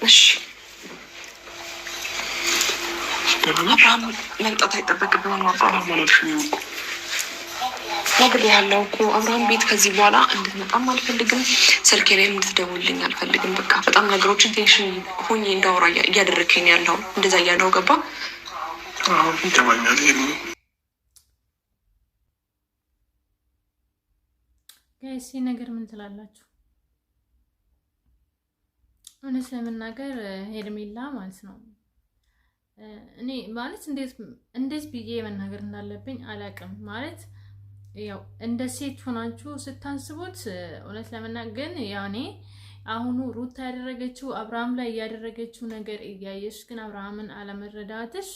እሺ አብርሃም መምጣት አይጠበቅብህም። አብርሃም ማለት ነገር ያለው እኮ አብርሃም ቤት ከዚህ በኋላ እንድትመጣም አልፈልግም። ስልኬ ላይም እንድትደውልልኝ አልፈልግም። በቃ በጣም ነገሮችን ቴንሽን ሆኜ እንዳወራ እያደረከኝ ያለው እንደዛ እያለው ገባ ይገባኛል። ጋይስ ነገር ምን ትላላችሁ? እውነት ለመናገር ሄርሜላ ማለት ነው እኔ ማለት እንዴት ብዬ መናገር እንዳለብኝ አላውቅም። ማለት ያው እንደ ሴት ሆናችሁ ስታስቡት እውነት ለመናገር ግን ያኔ አሁኑ ሩታ ያደረገችው አብርሃም ላይ ያደረገችው ነገር እያየሽ ግን አብርሃምን አለመረዳትሽ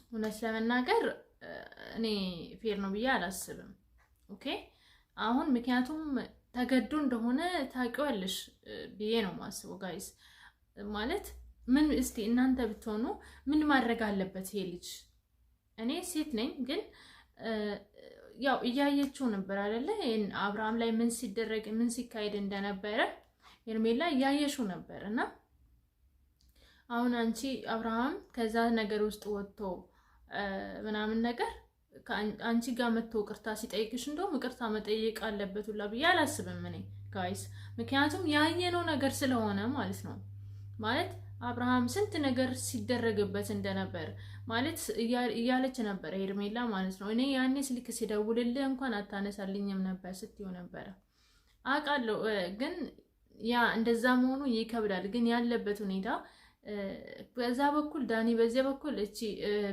እውነት ለመናገር እኔ ፌር ነው ብዬ አላስብም። ኦኬ አሁን ምክንያቱም ተገዶ እንደሆነ ታውቂዋለሽ ብዬ ነው ማስበው። ጋይስ ማለት ምን እስቲ እናንተ ብትሆኑ ምን ማድረግ አለበት ይሄ ልጅ? እኔ ሴት ነኝ ግን ያው እያየችው ነበር አይደለ? አብርሃም ላይ ምን ሲደረግ ምን ሲካሄድ እንደነበረ ሄርሜላ እያየሽው ነበር። እና አሁን አንቺ አብርሃም ከዛ ነገር ውስጥ ወጥቶ ምናምን ነገር አንቺ ጋር መጥቶ ቅርታ ሲጠይቅሽ እንደውም ቅርታ መጠየቅ አለበት ሁላ ብዬ አላስብም እኔ ጋይስ። ምክንያቱም ያየነው ነገር ስለሆነ ማለት ነው። ማለት አብርሃም ስንት ነገር ሲደረግበት እንደነበር ማለት እያለች ነበር ሄርሜላ ማለት ነው። እኔ ያኔ ስልክ ሲደውልልህ እንኳን አታነሳልኝም ነበር ስትይው ነበረ አውቃለሁ። ግን ያ እንደዛ መሆኑ ይከብዳል። ግን ያለበት ሁኔታ በዛ በኩል ዳኒ በዚያ በኩል እቺ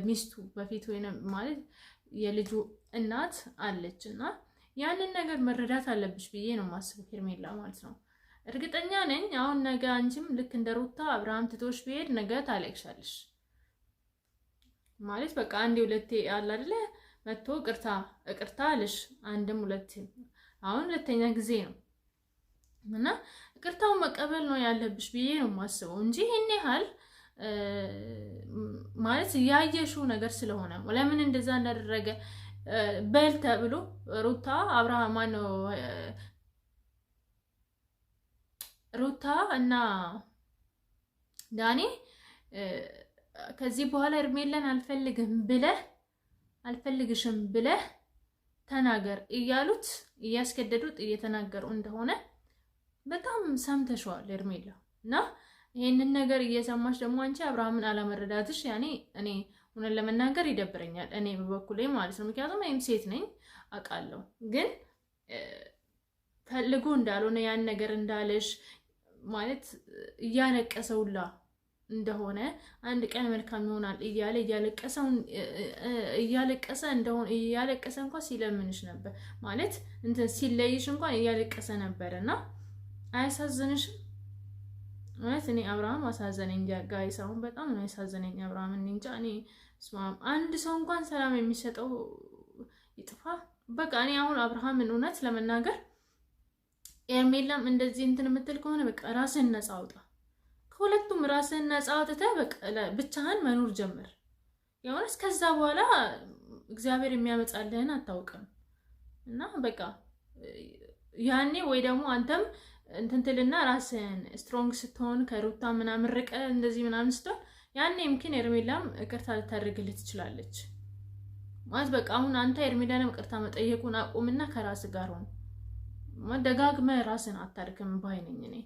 ሚስቱ በፊት ወይ ማለት የልጁ እናት አለች እና ያንን ነገር መረዳት አለብሽ ብዬ ነው ማስበው ሄርሜላ ማለት ነው። እርግጠኛ ነኝ አሁን ነገ አንቺም ልክ እንደ ሩታ አብርሃም ትቶሽ ቢሄድ ነገ ታለቅሻለሽ ማለት በቃ አንዴ ሁለቴ አለ አይደለ መጥቶ ቅርታ አለሽ አንድም ሁለቴም አሁን ሁለተኛ ጊዜ ነው እና ቅርታውን መቀበል ነው ያለብሽ ብዬ ነው ማስበው እንጂ ይሄን ያህል ማለት ያየሽው ነገር ስለሆነ ለምን እንደዛ እንዳደረገ በል ተብሎ ሩታ አብርሃም ማነው ሩታ እና ዳኒ ከዚህ በኋላ ሄርሜላን አልፈልግሽም ብለህ ተናገር እያሉት እያስገደዱት እየተናገሩ እንደሆነ በጣም ሰምተሽዋል ሄርሜላ። እና ይሄንን ነገር እየሰማሽ ደግሞ አንቺ አብርሃምን አለመረዳትሽ ያኔ እኔ ሆነን ለመናገር ይደብረኛል እኔ በበኩሌ ማለት ነው። ምክንያቱም እኔም ሴት ነኝ አውቃለሁ። ግን ፈልጎ እንዳልሆነ ያን ነገር እንዳለሽ ማለት እያለቀሰውላ እንደሆነ አንድ ቀን መልካም ይሆናል እያለ እያለቀሰ እንደሆነ እያለቀሰ እንኳን ሲለምንሽ ነበር ማለት እንትን ሲለይሽ እንኳን እያለቀሰ ነበርና አያሳዝንሽም? ማለት እኔ አብርሃም አሳዘነኝ ጋይስ። አሁን በጣም ነው ያሳዘነኝ አብርሃም። እንጃ እኔ ስማም አንድ ሰው እንኳን ሰላም የሚሰጠው ይጥፋ። በቃ እኔ አሁን አብርሃምን እውነት ለመናገር ሄርሜላም እንደዚህ እንትን የምትል ከሆነ በቃ ራስህን ነፃ አውጣ። ከሁለቱም ራስህን ነፃ አውጥተህ በቃ ብቻህን መኖር ጀምር። የሆነስ ከዛ በኋላ እግዚአብሔር የሚያመጣልህን አታውቅም። እና በቃ ያኔ ወይ ደግሞ አንተም እንትን ትልና ራስህን ስትሮንግ ስትሆን ከሩታ ምናምን ርቀ እንደዚህ ምናምን ስትሆን ያኔ ምኪን ሄርሜላም ይቅርታ ልታደርግልህ ትችላለች ማለት በቃ አሁን አንተ ሄርሜላንም ይቅርታ መጠየቁን አቁምና ከራስ ጋር ሆን ደጋግመህ ራስን አታድክም ባይነኝ እኔ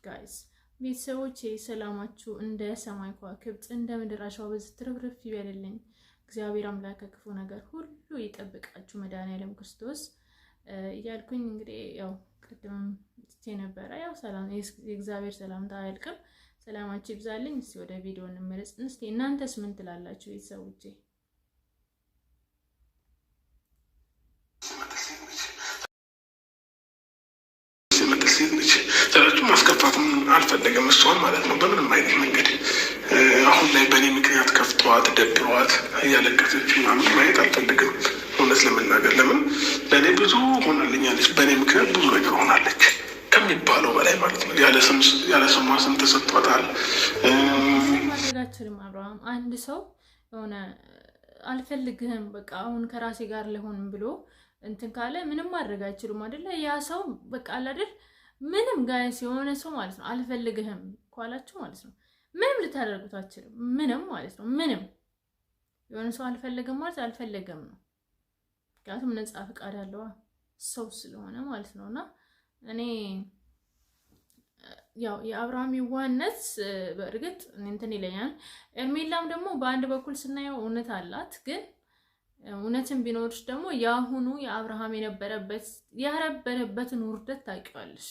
ጋይስ። ቤተሰቦቼ ሰላማችሁ እንደ ሰማይ ከዋክብት እንደ ምድር አሸዋ በዝትርፍርፍ ይበልልኝ። እግዚአብሔር አምላክ ከክፉ ነገር ሁሉ ይጠብቃችሁ መድኃኒዓለም ክርስቶስ እያልኩኝ እንግዲህ ያው ቅድም ነበረ ያው ሰላም የእግዚአብሔር ሰላምታ አያልቅም። ሰላማችሁ ይብዛልኝ። እስቲ ወደ ቪዲዮ እንመለስ። እስቲ እናንተስ ምን ትላላችሁ ቤተሰቦቼ? ሰላችሁ ማስከፋትም አልፈለገም እሷን ማለት ነው በምንም አይነት መንገድ። አሁን ላይ በእኔ ምክንያት ከፍተዋት ደብረዋት እያለቀሰች ምናምን ማየት አልፈልግም እውነት ለመናገር። ለምን ለእኔ ብዙ ሆናልኛለች፣ በእኔ ምክንያት ብዙ ነገር ሆናለች ከሚባለው በላይ ማለት ነው። ያለ ስሟ ስም ተሰጥቷታል። ማድረጋችንም አብርሃም አንድ ሰው የሆነ አልፈልግህም በቃ አሁን ከራሴ ጋር ለሆን ብሎ እንትን ካለ ምንም ማድረግ አይችሉም አይደለ? ያ ሰው በቃ አይደል ምንም ጋይስ የሆነ ሰው ማለት ነው አልፈልግህም ኳላችሁ ማለት ነው ምንም ልታደርጉት አትችሉም። ምንም ማለት ነው ምንም የሆነ ሰው አልፈልግም ማለት አልፈልግም ነው። ምክንያቱም ነፃ ፈቃድ ያለው ሰው ስለሆነ ማለት ነውና እኔ ያው የአብርሃም ይዋነት በእርግጥ እንትን ይለኛል። ኤርሜላም ደግሞ በአንድ በኩል ስናየው እውነት አላት። ግን እውነትን ቢኖርሽ ደግሞ ያሁኑ የአብርሃም የነበረበትን ውርደት ታውቂዋለሽ።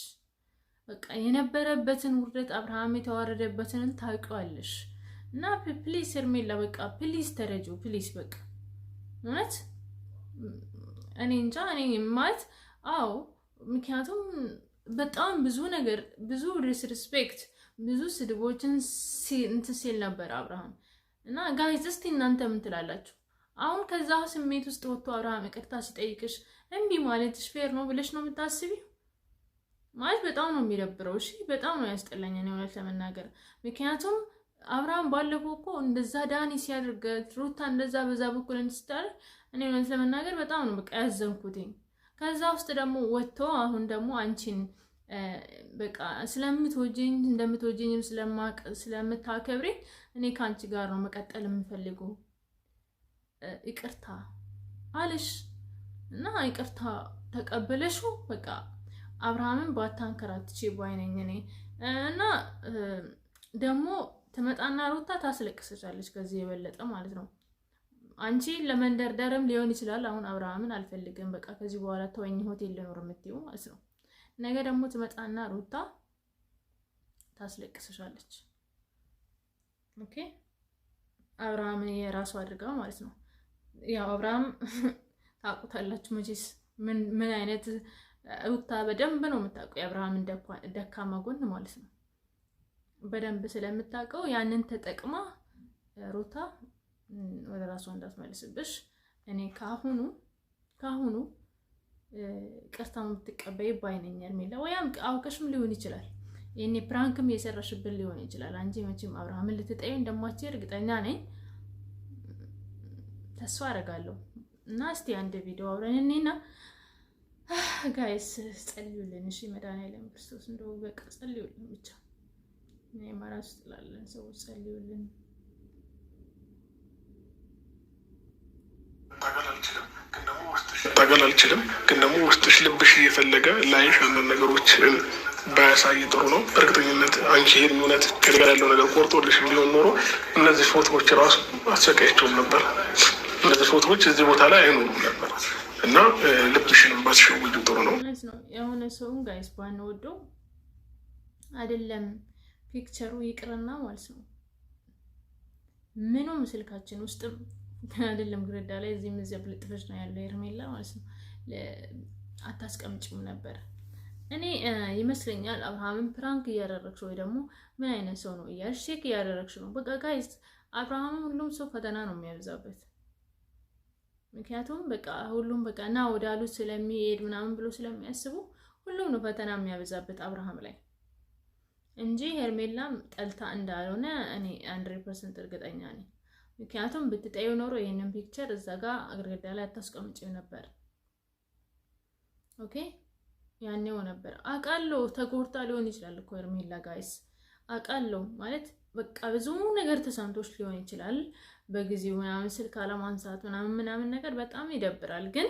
በቃ የነበረበትን ውርደት አብርሃም የተዋረደበትን ታውቂዋለሽ። እና ፕሊስ ኤርሜላ በቃ ፕሊስ ተረጁ ፕሊስ በቃ እውነት እኔ እንጃ እኔ ማለት አዎ ምክንያቱም በጣም ብዙ ነገር ብዙ ዲስሪስፔክት ብዙ ስድቦችን እንትን ሲል ነበር አብርሃም። እና ጋይስ እስቲ እናንተ ምን ትላላችሁ? አሁን ከዛ ስሜት ውስጥ ወጥቶ አብርሃም ይቅርታ ሲጠይቅሽ እምቢ ማለትሽ ፌር ነው ብለሽ ነው የምታስቢው? ማለት በጣም ነው የሚደብረው። እሺ በጣም ነው ያስጠላኝ ነው እውነት ለመናገር። ምክንያቱም አብርሃም ባለፈው እኮ እንደዛ ዳኒ ሲያደርግ ሩታ እንደዛ በዛ በኩል እንድትስታል እኔ እውነት ለመናገር በጣም ነው በቃ ያዘንኩትኝ። ከዛ ውስጥ ደግሞ ወጥቶ አሁን ደግሞ አንቺን በቃ ስለምትወጂኝ እንደምትወጂኝም ስለምታከብሪኝ እኔ ካንቺ ጋር ነው መቀጠል የምፈልገው ይቅርታ አለሽ እና ይቅርታ ተቀበለሽ በቃ አብርሃምን ባታንከራትቼ ባይነኝ እኔ እና ደግሞ ትመጣና ሩታ ታስለቅሰሻለች ከዚህ የበለጠ ማለት ነው። አንቺ ለመንደርደርም ሊሆን ይችላል አሁን አብርሃምን አልፈልግም በቃ ከዚህ በኋላ ተወኝ ሆቴል ልኖር የምትይው ማለት ነው። ነገ ደግሞ ትመጣና ሩታ ታስለቅሰሻለች። ኦኬ አብርሃምን የራሱ አድርጋ ማለት ነው። ያው አብርሃም ታውቁታላችሁ መቼስ ምን አይነት ሩታ በደንብ ነው የምታውቀው የአብርሃምን ደካማ ጎን ማለት ነው። በደንብ ስለምታውቀው ያንን ተጠቅማ ሩታ ወደ ራሷ እንዳትመልስብሽ እኔ ካሁኑ ቅርታም ብትቀበይ ባይነኝ ኤርሜላ። ወያም አውቀሽም ሊሆን ይችላል የኔ ፕራንክም የሰራሽብን ሊሆን ይችላል። አንቺ መቼም አብርሃምን ልትጠይው እንደማትችይ እርግጠኛ ነኝ፣ ተስፋ አደርጋለሁ። እና እስቲ አንድ ቪዲዮ አብረን እኔና ጋይስ ጸልዩልን እሺ። መድኃኒዓለም ክርስቶስ እንደው በቃ ጸልዩልን ብቻ እኔ ማራስ ጥላለን ሰዎች ጸልዩልን። ታገል አልችልም ግን ደግሞ ውስጥሽ ልብሽ እየፈለገ ላይሽ አንዳንድ ነገሮች ባያሳይ ጥሩ ነው። በእርግጠኝነት አንቺ ይሄን እውነት ከጋር ያለው ነገር ቆርጦልሽ ቢሆን ኖሮ እነዚህ ፎቶዎች ራሱ አሰቃያቸውም ነበር። እነዚህ ፎቶዎች እዚህ ቦታ ላይ አይኖሩም ነበር እና ልብሽንም ባትሸውጁ ጥሩ ነው። የሆነ ሰውን ጋይስ ባንወደው አይደለም ፒክቸሩ ይቅርና ማለት ነው ምንም ስልካችን ውስጥም አይደለም ግረዳ ላይ እዚህም እዚያም ልጥፈሽ ነው ያለው ኤርሜላ ማለት ነው አታስቀምጪም ነበር። እኔ ይመስለኛል አብርሃምን ፕራንክ እያደረግሽ ወይ ደግሞ ምን አይነት ሰው ነው እያልሽ ቼክ እያደረግሽ ነው። በቃ ጋይስ አብርሃም ሁሉም ሰው ፈተና ነው የሚያበዛበት። ምክንያቱም በቃ ሁሉም በቃ ና ወዳሉት ስለሚሄድ ምናምን ብሎ ስለሚያስቡ ሁሉም ነው ፈተና የሚያበዛበት አብርሃም ላይ እንጂ ሄርሜላም ጠልታ እንዳልሆነ እኔ 100% እርግጠኛ ነኝ። ምክንያቱም ብትጠዩ ኖሮ ይሄንን ፒክቸር እዛ ጋር ግድግዳ ላይ አታስቀምጪው ነበር። ኦኬ ያኔው ነበር አቃለው ተጎርታ ሊሆን ይችላል እኮ ሄርሜላ ጋይስ አቃለው ማለት በቃ ብዙ ነገር ተሰምቶሽ ሊሆን ይችላል በጊዜው ምናምን ስልክ አለማንሳት ምናምን ነገር በጣም ይደብራል። ግን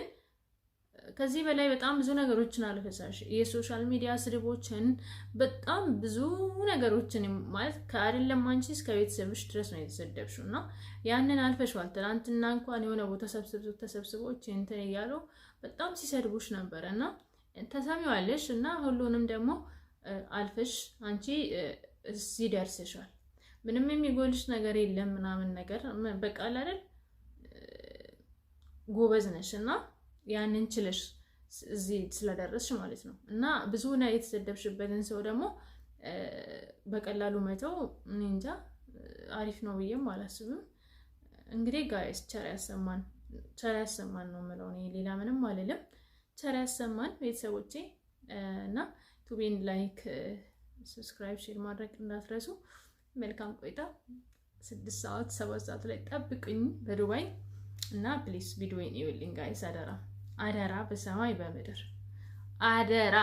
ከዚህ በላይ በጣም ብዙ ነገሮችን አለፈሳሽ የሶሻል ሚዲያ ስድቦችን በጣም ብዙ ነገሮችን ማለት ከአይደለም አንቺ እስከ ቤተሰብሽ ድረስ ነው የተሰደብሽው እና ያንን አልፈሽዋል። ትናንትና እንኳን የሆነ ቦታ ተሰብስቦች እንትን እያሉ በጣም ሲሰድቡሽ ነበር እና ተሰሚዋለሽ እና ሁሉንም ደግሞ አልፈሽ አንቺ እዚህ ደርሰሻል። ምንም የሚጎልሽ ነገር የለም ምናምን ነገር በቃ አይደል ጎበዝ ነሽ እና ያንን ችለሽ እዚህ ስለደረስሽ ማለት ነው እና ብዙ ነው የተሰደብሽበትን ሰው ደግሞ በቀላሉ መተው እኔ እንጃ አሪፍ ነው ብዬም አላስብም። እንግዲህ ጋይስ ቸር ያሰማን ነው የምለው እኔ ሌላ ምንም አልልም። ቸር ያሰማን ቤተሰቦቼ እና ዩቲዩብን ላይክ ሰብስክራይብ ሼር ማድረግ እንዳትረሱ። መልካም ቆይታ 6 ሰዓት 7 ሰዓት ላይ ጠብቁኝ በዱባይ እና ፕሊስ ቪዲዮን ይውልኝ ጋይስ አደራ በሰማይ በምድር አደራ።